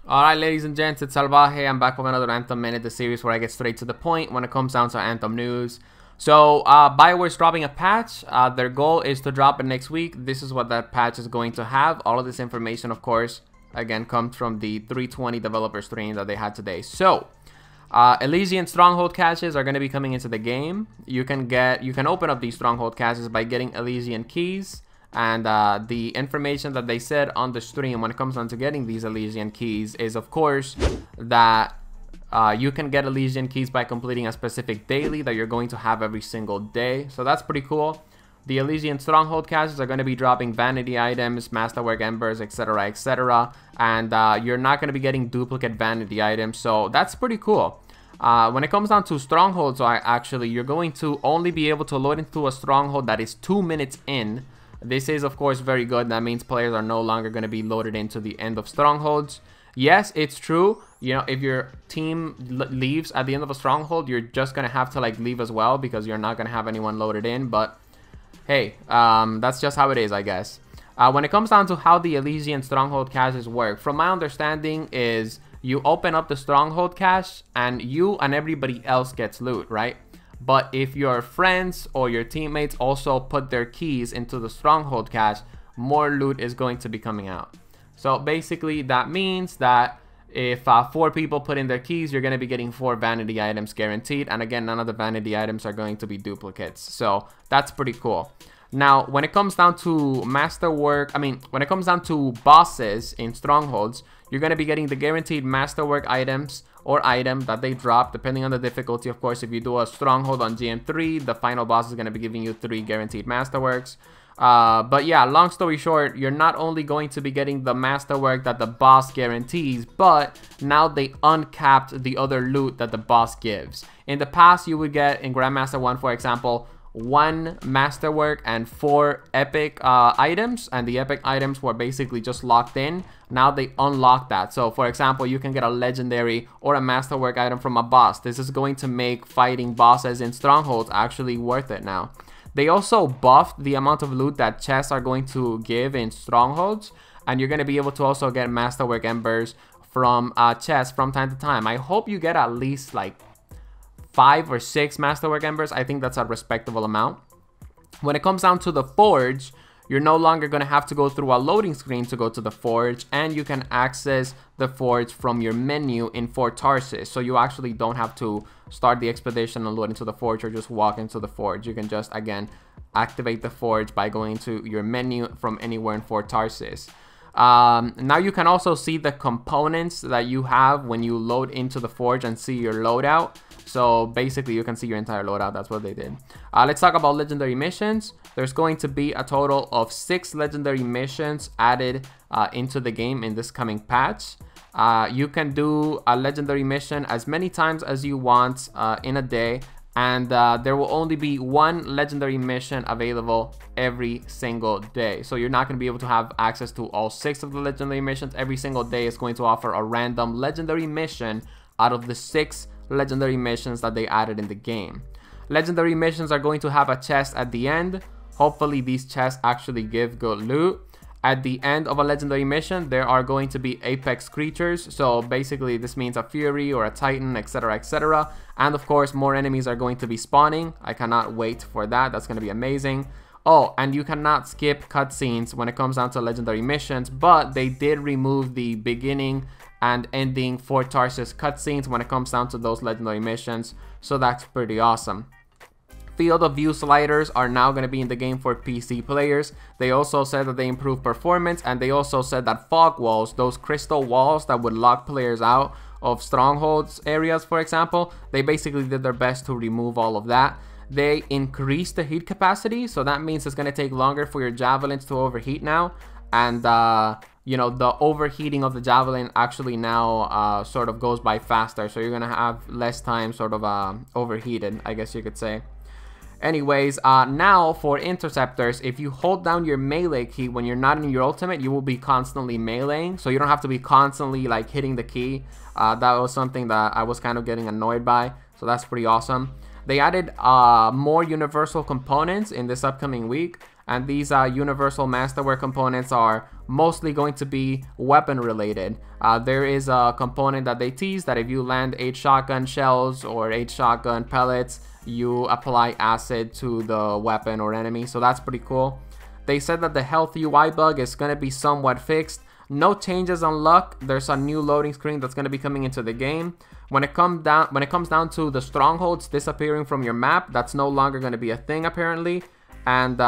Alright, ladies and gents, it's Salvajee. I'm back with another Anthem Minute, the series where I get straight to the point when it comes down to Anthem news. So, Bioware's dropping a patch. Their goal is to drop it next week. This is what that patch is going to have. All of this information, of course, again, comes from the 320 developer stream that they had today. So, Elysian Stronghold caches are going to be coming into the game. You can open up these Stronghold caches by getting Elysian keys. And the information that they said on the stream when it comes down to getting these Elysian keys is, of course, that you can get Elysian keys by completing a specific daily that you're going to have every single day. So that's pretty cool. The Elysian Stronghold caches are going to be dropping vanity items, masterwork embers, etc., etc. And you're not going to be getting duplicate vanity items. So that's pretty cool. When it comes down to strongholds, you're going to only be able to load into a stronghold that is 2 minutes in. This is, of course, very good. That means players are no longer going to be loaded into the end of strongholds. Yes, it's true. You know, if your team leaves at the end of a stronghold, you're just going to have to leave as well because you're not going to have anyone loaded in. But hey, that's just how it is, I guess. When it comes down to how the Elysian Stronghold caches work, from my understanding is you open up the Stronghold cache and you and everybody else gets loot, right? But if your friends or your teammates also put their keys into the Stronghold cache, more loot is going to be coming out. So basically that means that if 4 people put in their keys, you're going to be getting 4 vanity items guaranteed. And again, none of the vanity items are going to be duplicates. So that's pretty cool. Now, when it comes down to when it comes down to bosses in Strongholds, you're going to be getting the guaranteed masterwork items or item that they drop, depending on the difficulty. Of course, if you do a Stronghold on GM3, the final boss is going to be giving you 3 guaranteed masterworks. But yeah, long story short, you're not only going to be getting the masterwork that the boss guarantees, but now they uncapped the other loot that the boss gives. In the past, you would get in Grandmaster 1, for example, 1 masterwork and 4 epic items, and the epic items were basically just locked in. Now they unlock that. So for example, you can get a legendary or a masterwork item from a boss. This is going to make fighting bosses in Strongholds actually worth it now. They also buffed the amount of loot that chests are going to give in Strongholds, and you're going to be able to also get masterwork embers from chests from time to time. I hope you get at least 5 or 6 masterwork embers. I think that's a respectable amount. When it comes down to the forge, you're no longer going to have to go through a loading screen to go to the forge, and you can access the forge from your menu in Fort Tarsis. So you actually don't have to start the expedition and load into the forge or just walk into the forge. You can just, again, activate the forge by going to your menu from anywhere in Fort Tarsis. Now you can also see the components that you have when you load into the forge and see your loadout. So basically you can see your entire loadout. That's what they did. Let's talk about legendary missions. There's going to be a total of 6 legendary missions added into the game in this coming patch. You can do a legendary mission as many times as you want in a day. And there will only be 1 legendary mission available every single day. So you're not going to be able to have access to all 6 of the legendary missions. Every single day is going to offer a random legendary mission out of the 6 legendary missions that they added in the game. Legendary missions are going to have a chest at the end. Hopefully these chests actually give good loot. At the end of a legendary mission, there are going to be apex creatures. So basically this means a fury or a titan, etc., etc. And of course, more enemies are going to be spawning. I cannot wait for that. That's going to be amazing. Oh, and you cannot skip cutscenes when it comes down to legendary missions, but they did remove the beginning and ending Fort Tarsis cutscenes when it comes down to those legendary missions. So that's pretty awesome. Field of view sliders are now going to be in the game for PC players. They also said that they improved performance, and they also said that fog walls, those crystal walls that would lock players out of strongholds areas, for example, they basically did their best to remove all of that. They increased the heat capacity, so that means it's going to take longer for your javelins to overheat now. And you know, the overheating of the javelin actually now sort of goes by faster, so you're going to have less time sort of overheated, I guess you could say. Anyways, now for interceptors, if you hold down your melee key when you're not in your ultimate, you will be constantly meleeing. So you don't have to be constantly hitting the key. That was something that I was kind of getting annoyed by. So that's pretty awesome. They added more universal components in this upcoming week. And these universal masterwork components are mostly going to be weapon related. There is a component that they tease that if you land 8 shotgun shells or 8 shotgun pellets, you apply acid to the weapon or enemy, so that's pretty cool. They said that the health UI bug is going to be somewhat fixed. No changes on luck. There's a new loading screen that's going to be coming into the game. When it comes down to the strongholds disappearing from your map, that's no longer going to be a thing apparently. And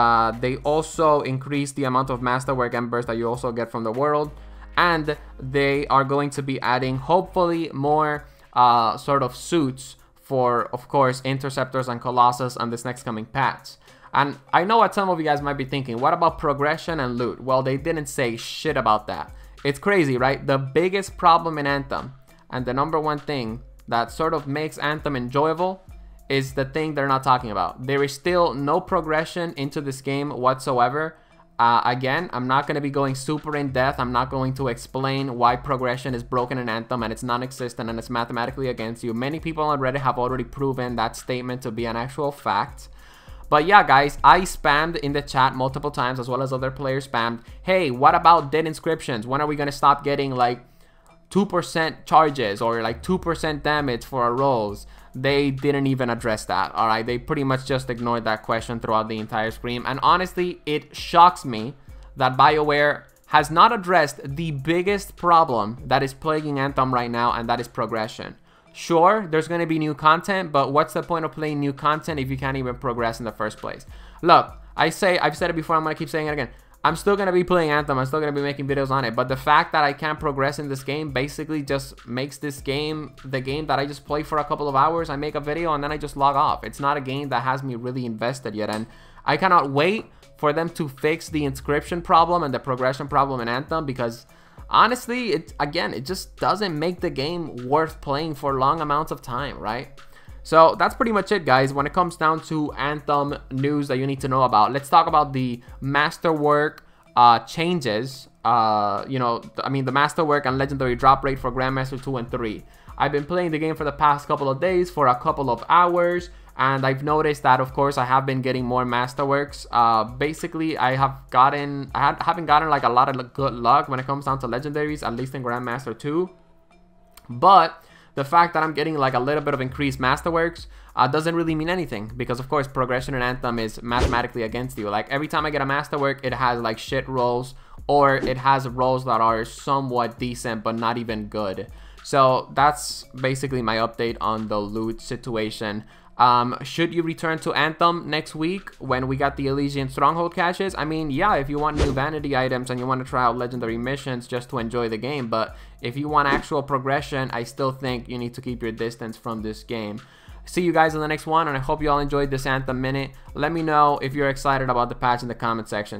they also increased the amount of masterwork embers that you also get from the world. And they are going to be adding hopefully more sort of suits for, of course, interceptors and colossus on this next coming patch. And I know what some of you guys might be thinking, what about progression and loot? Well, they didn't say shit about that. It's crazy, right? The biggest problem in Anthem, and the number one thing that sort of makes Anthem enjoyable, is the thing they're not talking about. There is still no progression into this game whatsoever. Again, I'm not going to be going super in depth. I'm not going to explain why progression is broken in Anthem and it's non-existent and it's mathematically against you. Many people on Reddit have already proven that statement to be an actual fact. But yeah, guys, I spammed in the chat multiple times, as well as other players spammed, hey, what about dead inscriptions? When are we going to stop getting like 2% charges or like 2% damage for our rolls? They didn't even address that, alright? They pretty much just ignored that question throughout the entire stream. And honestly, it shocks me that Bioware has not addressed the biggest problem that is plaguing Anthem right now, and that is progression. Sure, there's going to be new content, but what's the point of playing new content if you can't even progress in the first place? Look, I've said it before, I'm going to keep saying it again. I'm still going to be playing Anthem, I'm still going to be making videos on it, but the fact that I can't progress in this game basically just makes this game the game that I just play for a couple of hours, I make a video, and then I just log off. It's not a game that has me really invested yet, and I cannot wait for them to fix the inscription problem and the progression problem in Anthem, because honestly, it just doesn't make the game worth playing for long amounts of time, right? So that's pretty much it, guys. When it comes down to Anthem news that you need to know about, let's talk about the masterwork changes. The masterwork and legendary drop rate for Grandmaster 2 and 3. I've been playing the game for the past couple of days for a couple of hours, and I've noticed that, of course, I have been getting more masterworks. Basically, I haven't gotten like a lot of good luck when it comes down to legendaries, at least in Grandmaster 2. But the fact that I'm getting like a little bit of increased masterworks doesn't really mean anything, because of course progression in Anthem is mathematically against you. Like every time I get a masterwork, it has like shit rolls, or it has rolls that are somewhat decent but not even good. So that's basically my update on the loot situation. Should you return to Anthem next week when we got the Elysian Stronghold caches? I mean, yeah, if you want new vanity items and you want to try out legendary missions just to enjoy the game, but if you want actual progression, I still think you need to keep your distance from this game. See you guys in the next one, and I hope you all enjoyed this Anthem minute. Let me know if you're excited about the patch in the comment section.